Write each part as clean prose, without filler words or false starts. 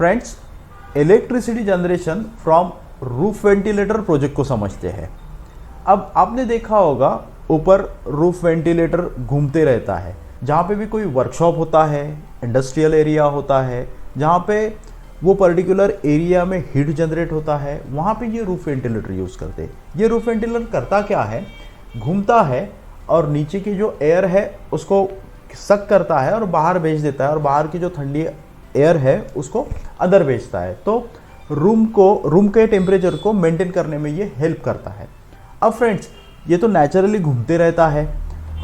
Friends, electricity generation from roof ventilator project को समझते हैं। अब आपने देखा होगा ऊपर रूफ वेंटिलेटर घूमते रहता है। जहाँ पे भी कोई वर्कशॉप होता है, इंडस्ट्रियल एरिया होता है, जहाँ पे वो पर्टिकुलर एरिया में हीट जनरेट होता है, वहाँ पे ये रूफ वेंटिलेटर यूज़ करते हैं। ये रूफ वेंटिलेटर करता क्या है, घूमता है और नीचे की जो एयर है उसको सक करता है और बाहर भेज देता है, और बाहर की जो ठंडी एयर है उसको अंदर भेजता है। तो रूम के टेम्परेचर को मेंटेन करने में ये हेल्प करता है। अब फ्रेंड्स, ये तो नेचुरली घूमते रहता है।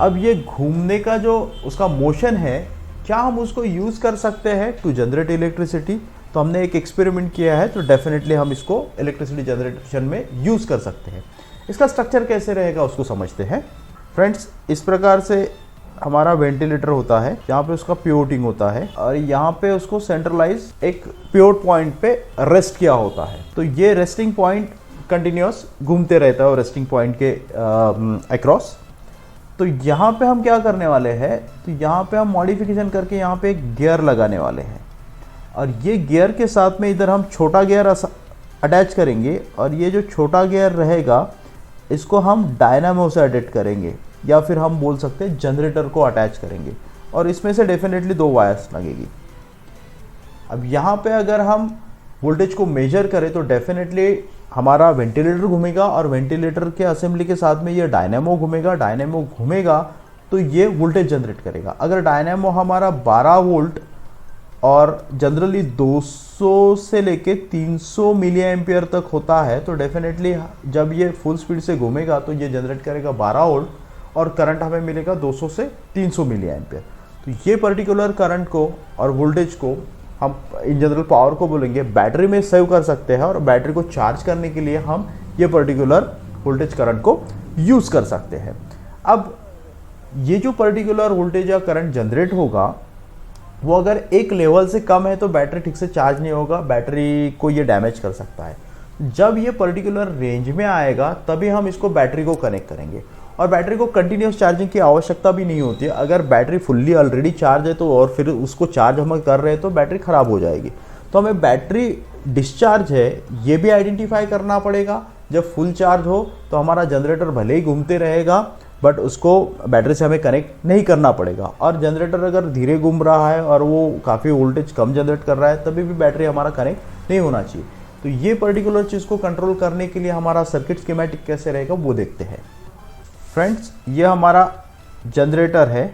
अब ये घूमने का जो उसका मोशन है, क्या हम उसको यूज़ कर सकते हैं टू जनरेट इलेक्ट्रिसिटी? तो हमने एक एक्सपेरिमेंट किया है, तो डेफिनेटली हम इसको इलेक्ट्रिसिटी जनरेशन में यूज़ कर सकते हैं। इसका स्ट्रक्चर कैसे रहेगा उसको समझते हैं। फ्रेंड्स, इस प्रकार से हमारा वेंटिलेटर होता है, जहाँ पे उसका पिवोटिंग होता है और यहाँ पे उसको सेंट्रलाइज एक पिवोट पॉइंट पे रेस्ट किया होता है। तो ये रेस्टिंग पॉइंट कंटिन्यूस घूमते रहता है और रेस्टिंग पॉइंट के अक्रॉस। तो यहाँ पे हम क्या करने वाले हैं, तो यहाँ पे हम मॉडिफिकेशन करके यहाँ पे एक गियर लगाने वाले हैं, और ये गियर के साथ में इधर हम छोटा गियर अटैच करेंगे, और ये जो छोटा गियर रहेगा इसको हम डायनामो से अटैच करेंगे, या फिर हम बोल सकते हैं जनरेटर को अटैच करेंगे, और इसमें से डेफिनेटली 2 वायर्स लगेगी। अब यहाँ पे अगर हम वोल्टेज को मेजर करें तो डेफिनेटली हमारा वेंटिलेटर घूमेगा, और वेंटिलेटर के असेंबली के साथ में ये डायनामो घूमेगा। डायनामो घूमेगा तो ये वोल्टेज जनरेट करेगा। अगर डायनामो हमारा 12 वोल्ट और जनरली 200 से लेके 300 मिली एम्पियर तक होता है, तो डेफिनेटली जब ये फुल स्पीड से घूमेगा तो ये जनरेट करेगा 12 वोल्ट, और करंट हमें मिलेगा 200 से 300 मिली एम्पियर। तो ये पर्टिकुलर करंट को और वोल्टेज को हम इन जनरल पावर को बोलेंगे बैटरी में सेव कर सकते हैं, और बैटरी को चार्ज करने के लिए हम ये पर्टिकुलर वोल्टेज करंट को यूज़ कर सकते हैं। अब ये जो पर्टिकुलर वोल्टेज या करंट जनरेट होगा, वो अगर एक लेवल से कम है तो बैटरी ठीक से चार्ज नहीं होगा, बैटरी को ये डैमेज कर सकता है। जब ये पर्टिकुलर रेंज में आएगा तभी हम इसको बैटरी को कनेक्ट करेंगे, और बैटरी को कंटिन्यूस चार्जिंग की आवश्यकता भी नहीं होती है। अगर बैटरी फुल्ली ऑलरेडी चार्ज है तो, और फिर उसको चार्ज हम कर रहे हैं तो बैटरी ख़राब हो जाएगी। तो हमें बैटरी डिस्चार्ज है ये भी आइडेंटिफाई करना पड़ेगा। जब फुल चार्ज हो तो हमारा जनरेटर भले ही घूमते रहेगा, बट उसको बैटरी से हमें कनेक्ट नहीं करना पड़ेगा। और जनरेटर अगर धीरे घूम रहा है और वो काफ़ी वोल्टेज कम जनरेट कर रहा है, तभी भी बैटरी हमारा कनेक्ट नहीं होना चाहिए। तो ये पर्टिकुलर चीज़ को कंट्रोल करने के लिए हमारा सर्किट स्कीमेटिक कैसे रहेगा वो देखते हैं। फ्रेंड्स, ये हमारा जनरेटर है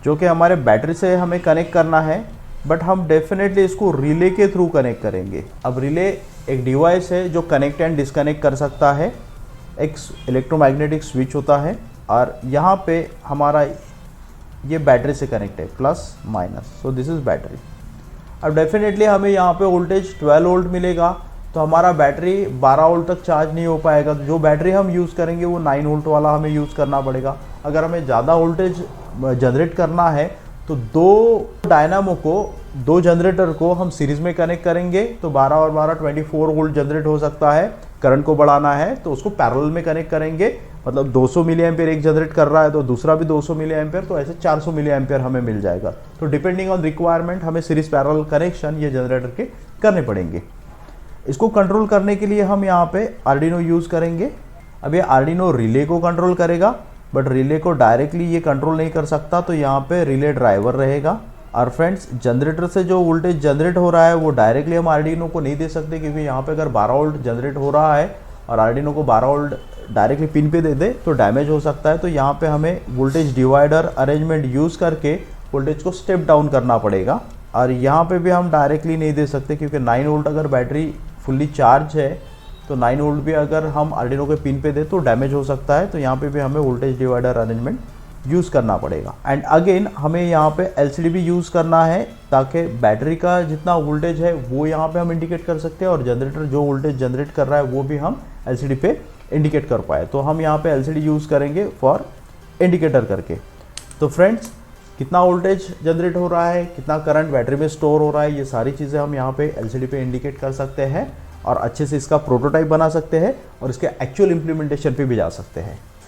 जो कि हमारे बैटरी से हमें कनेक्ट करना है, बट हम डेफिनेटली इसको रिले के थ्रू कनेक्ट करेंगे। अब रिले एक डिवाइस है जो कनेक्ट एंड डिस्कनेक्ट कर सकता है। एक इलेक्ट्रोमैग्नेटिक स्विच होता है, और यहाँ पे हमारा ये बैटरी से कनेक्ट है, plus minus. So this is battery. अब डेफिनेटली हमें यहाँ पे वोल्टेज 12 वोल्ट मिलेगा, तो हमारा बैटरी 12 वोल्ट तक चार्ज नहीं हो पाएगा। तो जो बैटरी हम यूज़ करेंगे वो 9 वोल्ट वाला हमें यूज़ करना पड़ेगा। अगर हमें ज़्यादा वोल्टेज जनरेट करना है तो 2 डायनामो को, 2 जनरेटर को हम सीरीज़ में कनेक्ट करेंगे, तो 12 और 12 24 वोल्ट जनरेट हो सकता है। करंट को बढ़ाना है तो उसको पैरेलल में कनेक्ट करेंगे, मतलब 200 मिली एम्पियर एक जनरेट कर रहा है तो दूसरा भी 200 मिली एम्पियर, तो ऐसे 400 मिली एम्पियर हमें मिल जाएगा। तो डिपेंडिंग ऑन रिक्वायरमेंट हमें सीरीज पैरेलल कनेक्शन ये जनरेटर के करने पड़ेंगे। इसको कंट्रोल करने के लिए हम यहाँ पे आर्डिनो यूज़ करेंगे। अब ये आर्डिनो रिले को कंट्रोल करेगा, बट रिले को डायरेक्टली ये कंट्रोल नहीं कर सकता, तो यहाँ पे रिले ड्राइवर रहेगा। और फ्रेंड्स, जनरेटर से जो वोल्टेज जनरेट हो रहा है वो डायरेक्टली हम आर्डिनो को नहीं दे सकते, क्योंकि यहाँ पे अगर 12 वोल्ट जनरेट हो रहा है और आर्डिनो को 12 वोल्ट डायरेक्टली पिन पे दे दे तो डैमेज हो सकता है। तो यहाँ पे हमें वोल्टेज डिवाइडर अरेंजमेंट यूज़ करके वोल्टेज को स्टेप डाउन करना पड़ेगा। और यहाँ पे भी हम डायरेक्टली नहीं दे सकते, क्योंकि 9 वोल्ट अगर बैटरी फुल्ली चार्ज है तो 9 वोल्ट भी अगर हम आर्डिनो के पिन पे दे तो डैमेज हो सकता है। तो यहाँ पे भी हमें वोल्टेज डिवाइडर अरेंजमेंट यूज़ करना पड़ेगा। एंड अगेन हमें यहाँ पे एलसीडी भी यूज़ करना है, ताकि बैटरी का जितना वोल्टेज है वो यहाँ पे हम इंडिकेट कर सकते हैं, और जनरेटर जो वोल्टेज जनरेट कर रहा है वो भी हम एलसीडी पे इंडिकेट कर पाए। तो हम यहाँ पे एलसीडी यूज़ करेंगे फॉर इंडिकेटर करके। तो फ्रेंड्स, कितना वोल्टेज जनरेट हो रहा है, कितना करंट बैटरी में स्टोर हो रहा है, ये सारी चीज़ें हम यहाँ पे एलसीडी पे इंडिकेट कर सकते हैं, और अच्छे से इसका प्रोटोटाइप बना सकते हैं, और इसके एक्चुअल इम्प्लीमेंटेशन पे भी जा सकते हैं।